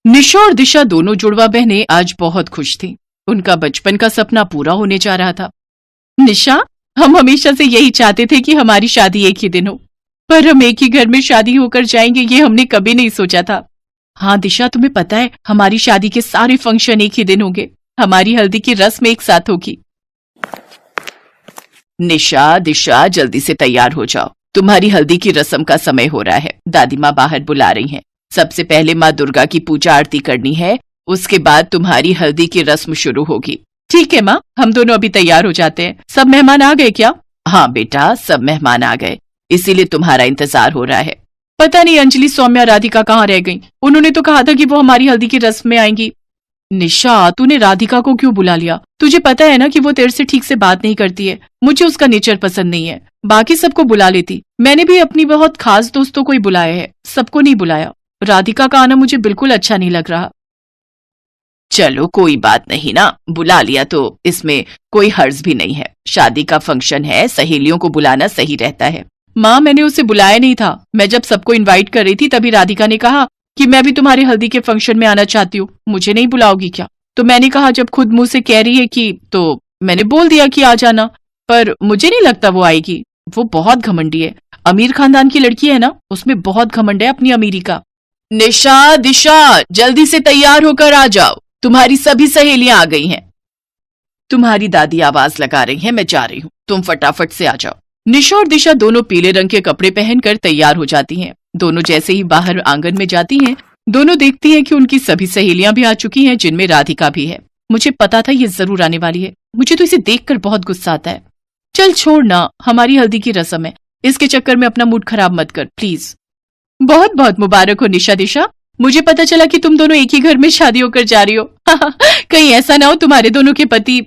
निशा और दिशा दोनों जुड़वा बहनें आज बहुत खुश थीं। उनका बचपन का सपना पूरा होने जा रहा था। निशा, हम हमेशा से यही चाहते थे कि हमारी शादी एक ही दिन हो, पर हम एक ही घर में शादी होकर जाएंगे ये हमने कभी नहीं सोचा था। हाँ दिशा, तुम्हें पता है हमारी शादी के सारे फंक्शन एक ही दिन होंगे। हमारी हल्दी की रस्म एक साथ होगी। निशा, दिशा, जल्दी से तैयार हो जाओ, तुम्हारी हल्दी की रस्म का समय हो रहा है। दादी माँ बाहर बुला रही हैं। सबसे पहले माँ दुर्गा की पूजा आरती करनी है, उसके बाद तुम्हारी हल्दी की रस्म शुरू होगी। ठीक है माँ, हम दोनों अभी तैयार हो जाते हैं। सब मेहमान आ गए क्या? हाँ बेटा, सब मेहमान आ गए, इसीलिए तुम्हारा इंतजार हो रहा है। पता नहीं अंजलि, सौम्या, राधिका कहाँ रह गई? उन्होंने तो कहा था कि वो हमारी हल्दी की रस्म में आएंगी। निशा, तूने राधिका को क्यों बुला लिया? तुझे पता है ना कि वो तेरे से ठीक से बात नहीं करती है। मुझे उसका नेचर पसंद नहीं है। बाकी सबको बुला लेती। मैंने भी अपनी बहुत खास दोस्तों को ही बुलाया है, सबको नहीं बुलाया। राधिका का आना मुझे बिल्कुल अच्छा नहीं लग रहा। चलो कोई बात नहीं ना, बुला लिया तो इसमें कोई हर्ज भी नहीं है। शादी का फंक्शन है, सहेलियों को बुलाना सही रहता है। माँ, मैंने उसे बुलाया नहीं था। मैं जब सबको इनवाइट कर रही थी तभी राधिका ने कहा कि मैं भी तुम्हारे हल्दी के फंक्शन में आना चाहती हूँ, मुझे नहीं बुलाओगी क्या? तो मैंने कहा जब खुद मुंह से कह रही है कि, तो मैंने बोल दिया कि आ जाना, पर मुझे नहीं लगता वो आएगी। वो बहुत घमंडी है। अमीर खानदान की लड़की है ना, उसमें बहुत घमंड है अपनी अमीरी का। निशा, दिशा, जल्दी से तैयार होकर आ जाओ, तुम्हारी सभी सहेलियां आ गई हैं। तुम्हारी दादी आवाज लगा रही है, मैं जा रही हूँ, तुम फटाफट से आ जाओ। निशा और दिशा दोनों पीले रंग के कपड़े पहनकर तैयार हो जाती हैं। दोनों जैसे ही बाहर आंगन में जाती हैं, दोनों देखती हैं कि उनकी सभी सहेलियां भी आ चुकी हैं, जिनमें राधिका भी है। मुझे पता था ये जरूर आने वाली है। मुझे तो इसे देखकर बहुत गुस्सा आता है। चल छोड़ ना, हमारी हल्दी की रस्म है, इसके चक्कर में अपना मूड खराब मत कर प्लीज। बहुत बहुत मुबारक हो निशा, दिशा, मुझे पता चला कि तुम दोनों एक ही घर में शादी होकर जा रही हो। कहीं ऐसा ना हो तुम्हारे दोनों के पति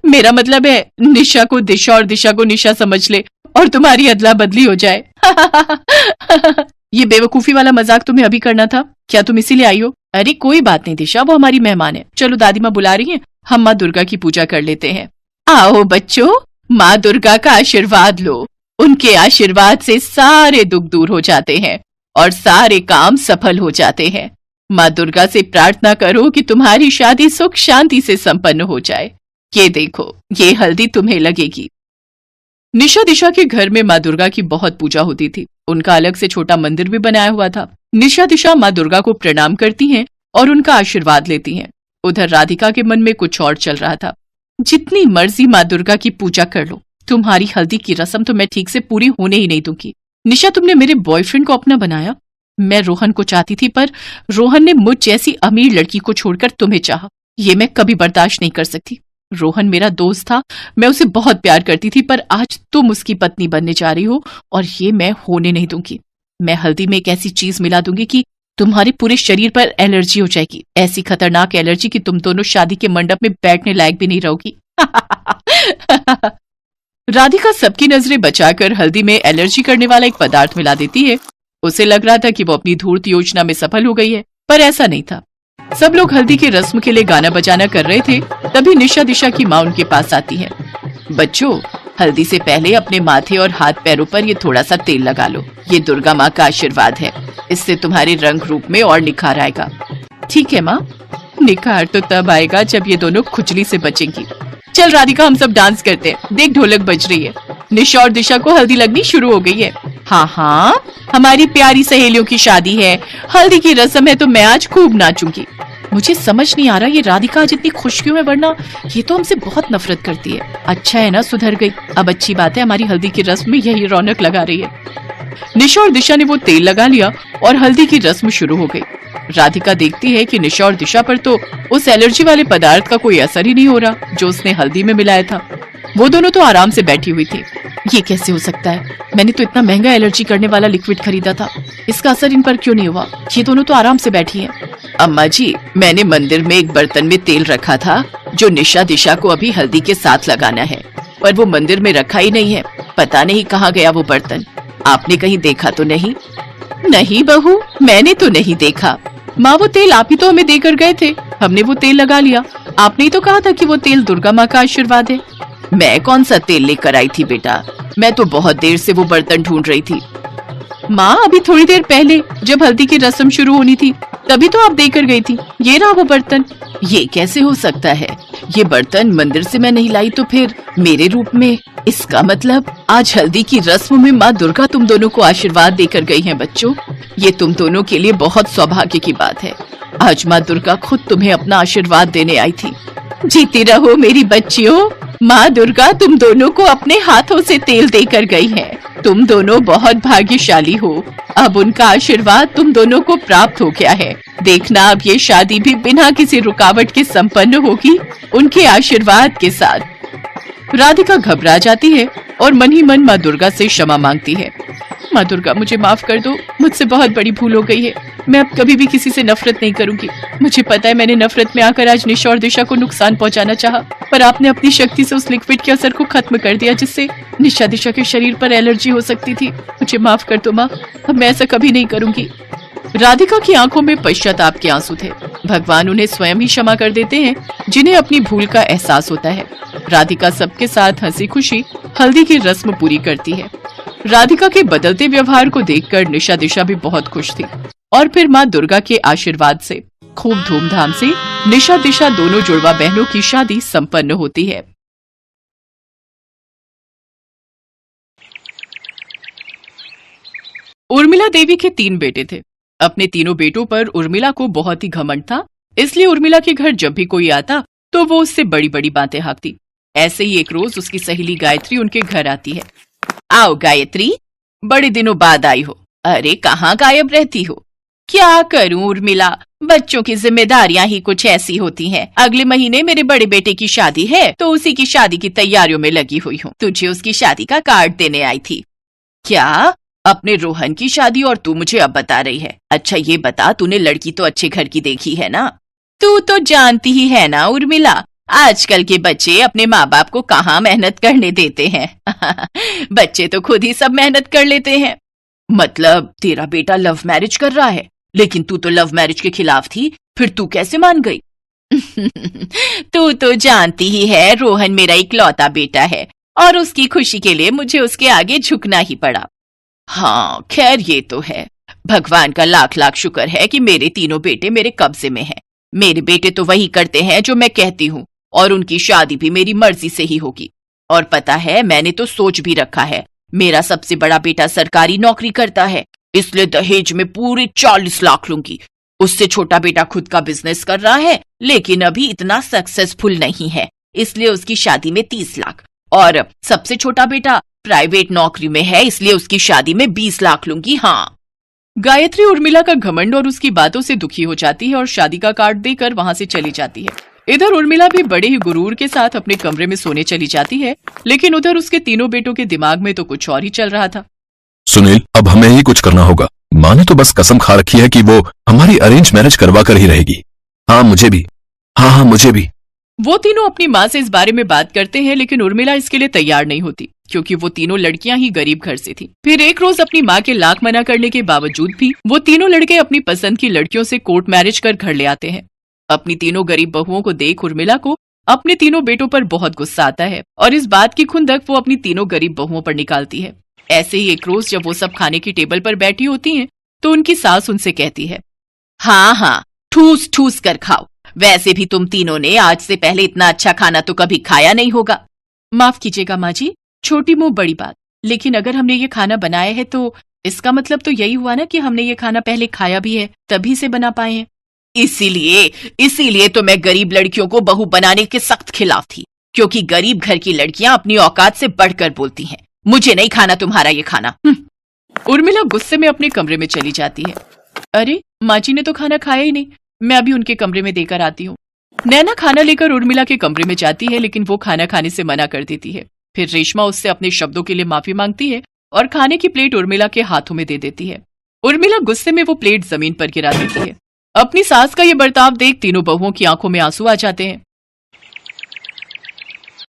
मेरा मतलब है निशा को दिशा और दिशा को निशा समझ ले और तुम्हारी अदला बदली हो जाए। ये बेवकूफी वाला मजाक तुम्हें अभी करना था क्या? तुम इसीलिए आई हो? अरे कोई बात नहीं दिशा, वो हमारी मेहमान है। चलो दादी माँ बुला रही है, हम माँ दुर्गा की पूजा कर लेते हैं। आओ बच्चों, माँ दुर्गा का आशीर्वाद लो। उनके आशीर्वाद से सारे दुख दूर हो जाते हैं और सारे काम सफल हो जाते हैं। माँ दुर्गा से प्रार्थना करो कि तुम्हारी शादी सुख शांति से संपन्न हो जाए। ये देखो, ये हल्दी तुम्हें लगेगी। निशा दिशा के घर में माँ दुर्गा की बहुत पूजा होती थी। उनका अलग से छोटा मंदिर भी बनाया हुआ था। निशा दिशा माँ दुर्गा को प्रणाम करती हैं और उनका आशीर्वाद लेती हैं। उधर राधिका के मन में कुछ और चल रहा था। जितनी मर्जी माँ दुर्गा की पूजा कर लो, तुम्हारी हल्दी की रस्म तो मैं ठीक से पूरी होने ही नहीं दूंगी। निशा, तुमने मेरे बॉयफ्रेंड को अपना बनाया। मैं रोहन को चाहती थी, पर रोहन ने मुझ जैसी अमीर लड़की को छोड़कर तुम्हें चाहा। ये मैं कभी बर्दाश्त नहीं कर सकती। रोहन मेरा दोस्त था, मैं उसे बहुत प्यार करती थी, पर आज तुम उसकी पत्नी बनने जा रही हो और ये मैं होने नहीं दूंगी। मैं हल्दी में एक ऐसी चीज मिला दूंगी कि तुम्हारे पूरे शरीर पर एलर्जी हो जाएगी। ऐसी खतरनाक एलर्जी कि तुम दोनों शादी के मंडप में बैठने लायक भी नहीं रहोगी। राधिका सबकी नजरें बचाकर हल्दी में एलर्जी करने वाला एक पदार्थ मिला देती है। उसे लग रहा था कि वो अपनी धूर्त योजना में सफल हो गई है, पर ऐसा नहीं था। सब लोग हल्दी की रस्म के लिए गाना बजाना कर रहे थे, तभी निशा दिशा की माँ उनके पास आती है। बच्चों, हल्दी से पहले अपने माथे और हाथ पैरों पर ये थोड़ा सा तेल लगा लो। ये दुर्गा माँ का आशीर्वाद है, इससे तुम्हारे रंग रूप में और निखार आएगा। ठीक है माँ, निखार तो तब आएगा जब ये दोनों खुजली से बचेंगी। चल राधिका, हम सब डांस करते हैं। देख ढोलक बज रही है। निशा और दिशा को हल्दी लगनी शुरू हो गई है। हाँ हाँ, हमारी प्यारी सहेलियों की शादी है, हल्दी की रस्म है, तो मैं आज खूब नाचूंगी। मुझे समझ नहीं आ रहा ये राधिका आज इतनी खुश क्यों है, वरना ये तो हमसे बहुत नफरत करती है। अच्छा है ना, सुधर गई। अब अच्छी बात है, हमारी हल्दी की रस्म में यही रौनक लगा रही है। निशा और दिशा ने वो तेल लगा लिया और हल्दी की रस्म शुरू हो गई। राधिका देखती है कि निशा और दिशा पर तो उस एलर्जी वाले पदार्थ का कोई असर ही नहीं हो रहा जो उसने हल्दी में मिलाया था। वो दोनों तो आराम से बैठी हुई थी। ये कैसे हो सकता है? मैंने तो इतना महंगा एलर्जी करने वाला लिक्विड खरीदा था, इसका असर इन पर क्यों नहीं हुआ? ये दोनों तो आराम से बैठी हैं। अम्मा जी, मैंने मंदिर में एक बर्तन में तेल रखा था जो निशा दिशा को अभी हल्दी के साथ लगाना है, पर वो मंदिर में रखा ही नहीं है। पता नहीं कहाँ गया वो बर्तन। आपने कहीं देखा तो नहीं? नहीं बहू, मैंने तो नहीं देखा। माँ, वो तेल आप ही तो हमें देकर गए थे, हमने वो तेल लगा लिया। आपने ही तो कहा था कि वो तेल दुर्गा माँ का आशीर्वाद है। मैं कौन सा तेल लेकर आई थी बेटा, मैं तो बहुत देर से वो बर्तन ढूंढ रही थी। माँ, अभी थोड़ी देर पहले जब हल्दी की रस्म शुरू होनी थी तभी तो आप देकर गई थी। ये रहा वो बर्तन। ये कैसे हो सकता है? ये बर्तन मंदिर से मैं नहीं लाई तो फिर मेरे रूप में? इसका मतलब आज हल्दी की रस्म में माँ दुर्गा तुम दोनों को आशीर्वाद देकर गई हैं बच्चों। ये तुम दोनों के लिए बहुत सौभाग्य की बात है। आज माँ दुर्गा खुद तुम्हें अपना आशीर्वाद देने आई थी। जीती रहो मेरी बच्चियों। माँ दुर्गा तुम दोनों को अपने हाथों से तेल देकर गई है। तुम दोनों बहुत भाग्यशाली हो। अब उनका आशीर्वाद तुम दोनों को प्राप्त हो गया है। देखना अब ये शादी भी बिना किसी रुकावट के संपन्न होगी उनके आशीर्वाद के साथ। राधिका घबरा जाती है और मन ही मन माँ दुर्गा से क्षमा मांगती है। माँ दुर्गा मुझे माफ कर दो, मुझसे बहुत बड़ी भूल हो गई है। मैं अब कभी भी किसी से नफरत नहीं करूंगी। मुझे पता है मैंने नफरत में आकर आज निशा और दिशा को नुकसान पहुंचाना चाहा, पर आपने अपनी शक्ति से उस लिक्विड के असर को खत्म कर दिया जिससे निशा दिशा के शरीर पर एलर्जी हो सकती थी। मुझे माफ कर दो माँ, अब मैं ऐसा कभी नहीं करूंगी। राधिका की आंखों में पश्चाताप के आंसू थे। भगवान उन्हें स्वयं ही क्षमा कर देते हैं जिन्हें अपनी भूल का एहसास होता है। राधिका सबके साथ हंसी खुशी हल्दी की रस्म पूरी करती है। राधिका के बदलते व्यवहार को देखकर निशा दिशा भी बहुत खुश थी और फिर माँ दुर्गा के आशीर्वाद से खूब धूमधाम से निशा दिशा दोनों जुड़वा बहनों की शादी संपन्न होती है। उर्मिला देवी के 3 बेटे थे। अपने तीनों बेटों पर उर्मिला को बहुत ही घमंड था, इसलिए उर्मिला के घर जब भी कोई आता तो वो उससे बड़ी बड़ी बातें हाँकती। ऐसे ही एक रोज उसकी सहेली गायत्री उनके घर आती है। आओ गायत्री, बड़े दिनों बाद आई हो। अरे कहाँ गायब रहती हो? क्या करूं उर्मिला, बच्चों की जिम्मेदारियां ही कुछ ऐसी होती हैं। अगले महीने मेरे बड़े बेटे की शादी है तो उसी की शादी की तैयारियों में लगी हुई हूँ। तुझे उसकी शादी का कार्ड देने आई थी। क्या? अपने रोहन की शादी और तू मुझे अब बता रही है? अच्छा ये बता, तूने लड़की तो अच्छे घर की देखी है ना? तू तो जानती ही है ना उर्मिला, आजकल के बच्चे अपने माँ बाप को कहाँ मेहनत करने देते हैं। बच्चे तो खुद ही सब मेहनत कर लेते हैं। मतलब तेरा बेटा लव मैरिज कर रहा है? लेकिन तू तो लव मैरिज के खिलाफ थी, फिर तू कैसे मान गई? तू तो जानती ही है रोहन मेरा इकलौता बेटा है और उसकी खुशी के लिए मुझे उसके आगे झुकना ही पड़ा। हाँ खैर ये तो है, भगवान का लाख लाख शुक्र है कि मेरे तीनों बेटे मेरे कब्जे में हैं। मेरे बेटे तो वही करते हैं जो मैं कहती हूँ और उनकी शादी भी मेरी मर्जी से ही होगी। और पता है मैंने तो सोच भी रखा है, मेरा सबसे बड़ा बेटा सरकारी नौकरी करता है, इसलिए दहेज में पूरे 40 लाख लूंगी। उससे छोटा बेटा खुद का बिजनेस कर रहा है लेकिन अभी इतना सक्सेसफुल नहीं है, इसलिए उसकी शादी में 30 लाख। और सबसे छोटा बेटा प्राइवेट नौकरी में है, इसलिए उसकी शादी में 20 लाख लूंगी। हाँ। गायत्री उर्मिला का घमंड और उसकी बातों से दुखी हो जाती है और शादी का कार्ड देकर वहाँ से चली जाती है। इधर उर्मिला भी बड़े ही गुरूर के साथ अपने कमरे में सोने चली जाती है, लेकिन उधर उसके तीनों बेटों के दिमाग में तो कुछ और ही चल रहा था। सुनील, अब हमें ही कुछ करना होगा। माँ ने तो बस कसम खा रखी है कि वो हमारी अरेंज मैरिज करवा कर ही रहेगी। हाँ मुझे भी, हाँ मुझे भी। वो तीनों अपनी माँ से इस बारे में बात करते हैं, लेकिन उर्मिला इसके लिए तैयार नहीं होती क्योंकि वो तीनों लड़कियां ही गरीब घर से थी। फिर एक रोज अपनी माँ के लाख मना करने के बावजूद भी वो तीनों लड़के अपनी पसंद की लड़कियों से कोर्ट मैरिज कर घर ले आते हैं। अपनी तीनों गरीब बहुओं को देख उर्मिला को अपने तीनों बेटों पर बहुत गुस्सा आता है और इस बात की खुंदक वो अपनी तीनों गरीब बहुओं पर निकालती है। ऐसे ही एक रोज जब वो सब खाने की टेबल पर बैठी होती हैं, तो उनकी सास उनसे कहती है, हाँ ठूस ठूस कर खाओ, वैसे भी तुम तीनों ने आज से पहले इतना अच्छा खाना तो कभी खाया नहीं होगा। माफ कीजिएगा माँ जी, छोटी मुंह बड़ी बात, लेकिन अगर हमने ये खाना बनाया है तो इसका मतलब तो यही हुआ ना कि हमने ये खाना पहले खाया भी है, तभी से बना पाए हैं। इसीलिए तो मैं गरीब लड़कियों को बहू बनाने के सख्त खिलाफ थी, क्योंकि गरीब घर की लड़कियां अपनी औकात से बढ़कर बोलती हैं। मुझे नहीं खाना तुम्हारा ये खाना। उर्मिला गुस्से में अपने कमरे में चली जाती है। अरे माँ जी ने तो खाना खाया ही नहीं, मैं अभी उनके कमरे में देकर आती हूँ। नैना खाना लेकर उर्मिला के कमरे में जाती है, लेकिन वो खाना खाने से मना कर देती है। फिर रेशमा उससे अपने शब्दों के लिए माफी मांगती है और खाने की प्लेट उर्मिला के हाथों में दे देती है। उर्मिला गुस्से में वो प्लेट जमीन पर गिरा देती है। अपनी सास का ये बर्ताव देख तीनों बहुओं की आंखों में आंसू आ जाते हैं।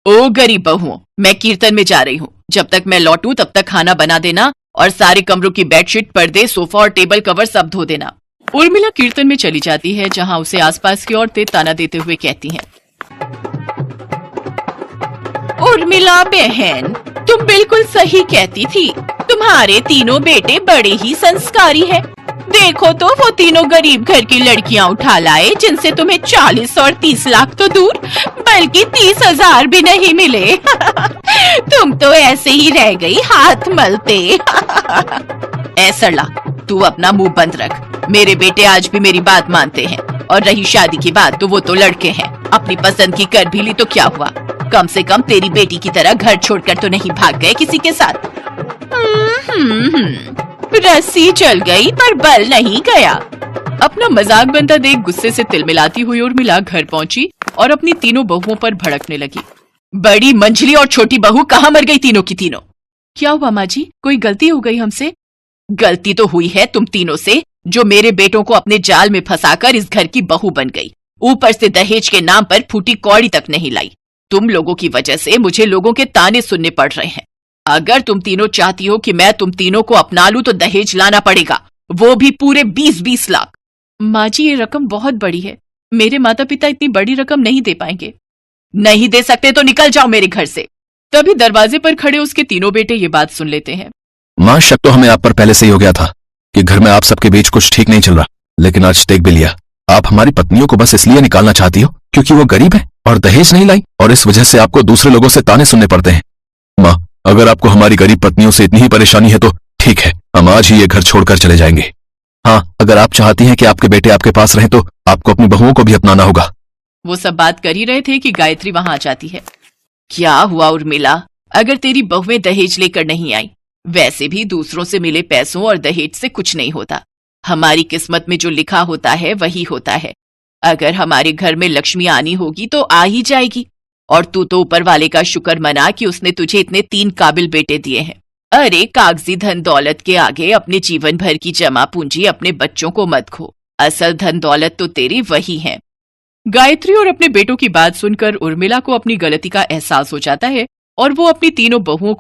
ओ गरीब बहुओं, मैं कीर्तन में जा रही हूँ, जब तक मैं लौटूं तब तक खाना बना देना और सारे कमरों की बेडशीट, पर्दे, सोफा और टेबल कवर सब धो देना। उर्मिला कीर्तन में चली जाती है, जहाँ उसे आसपास की औरतें ताना देते हुए कहती हैं, उर्मिला बहन, तुम बिल्कुल सही कहती थी, तुम्हारे तीनों बेटे बड़े ही संस्कारी हैं। देखो तो वो तीनों गरीब घर की लड़कियां उठा लाए जिनसे तुम्हें 40 और 30 लाख तो दूर बल्कि 30,000 भी नहीं मिले। तुम तो ऐसे ही रह गई हाथ मलते। ऐसा ला, तू अपना मुंह बंद रख। मेरे बेटे आज भी मेरी बात मानते हैं और रही शादी की बात तो वो तो लड़के हैं, अपनी पसंद की कर भी ली तो क्या हुआ, कम से कम तेरी बेटी की तरह घर छोड़कर तो नहीं भाग गए किसी के साथ। रस्सी चल गई पर बल नहीं गया। अपना मजाक बनता देख गुस्से से तिलमिलाती हुई उर्मिला घर पहुंची और अपनी तीनों बहुओं पर भड़कने लगी। बड़ी मंझली और छोटी बहू कहाँ मर गई तीनों की तीनों? क्या हुआ माँ जी, कोई गलती हो गई हमसे? गलती तो हुई है तुम तीनों से, जो मेरे बेटों को अपने जाल में फंसाकर इस घर की बहू बन गई, ऊपर से दहेज के नाम पर फूटी कौड़ी तक नहीं लाई। तुम लोगों की वजह से मुझे लोगों के ताने सुनने पड़ रहे हैं। अगर तुम तीनों चाहती हो कि मैं तुम तीनों को अपना लूं तो दहेज लाना पड़ेगा, वो भी पूरे 20-20 लाख। माँ जी, ये रकम बहुत बड़ी है, मेरे माता पिता इतनी बड़ी रकम नहीं दे पाएंगे। नहीं दे सकते तो निकल जाओ मेरे घर से। तभी दरवाजे पर खड़े उसके तीनों बेटे ये बात सुन लेते हैं। माँ, शक तो हमें आप पर पहले से ही हो गया था कि घर में आप सबके बीच कुछ ठीक नहीं चल रहा, लेकिन आज देख भी लिया। आप हमारी पत्नियों को बस इसलिए निकालना चाहती हो क्योंकि वो गरीब है और दहेज नहीं लाई, और इस वजह से आपको दूसरे लोगों से ताने सुनने पड़ते हैं। माँ, अगर आपको हमारी गरीब पत्नियों से इतनी ही परेशानी है तो ठीक है, हम आज ही ये घर छोड़कर चले जाएंगे। हाँ, अगर आप चाहती हैं कि आपके बेटे आपके पास रहें तो आपको अपनी बहुओं को भी अपनाना होगा। वो सब बात कर ही रहे थे कि गायत्री वहां आ जाती है। क्या हुआ उर्मिला, अगर तेरी बहुएं दहेज लेकर नहीं आई? वैसे भी दूसरों से मिले पैसों और दहेज से कुछ नहीं होता, हमारी किस्मत में जो लिखा होता है वही होता है। अगर हमारे घर में लक्ष्मी आनी होगी तो आ ही जाएगी, और तू तो ऊपर वाले का शुक्र मना कि उसने तुझे इतने 3 काबिल बेटे दिए हैं। अरे कागजी धन दौलत के आगे अपने जीवन भर की जमा पूंजी अपने बच्चों को मत खो, असल धन दौलत तो तेरी वही है। गायत्री और अपने बेटों की बात सुनकर उर्मिला को अपनी गलती का एहसास हो जाता है और वो अपनी तीनों बहुओं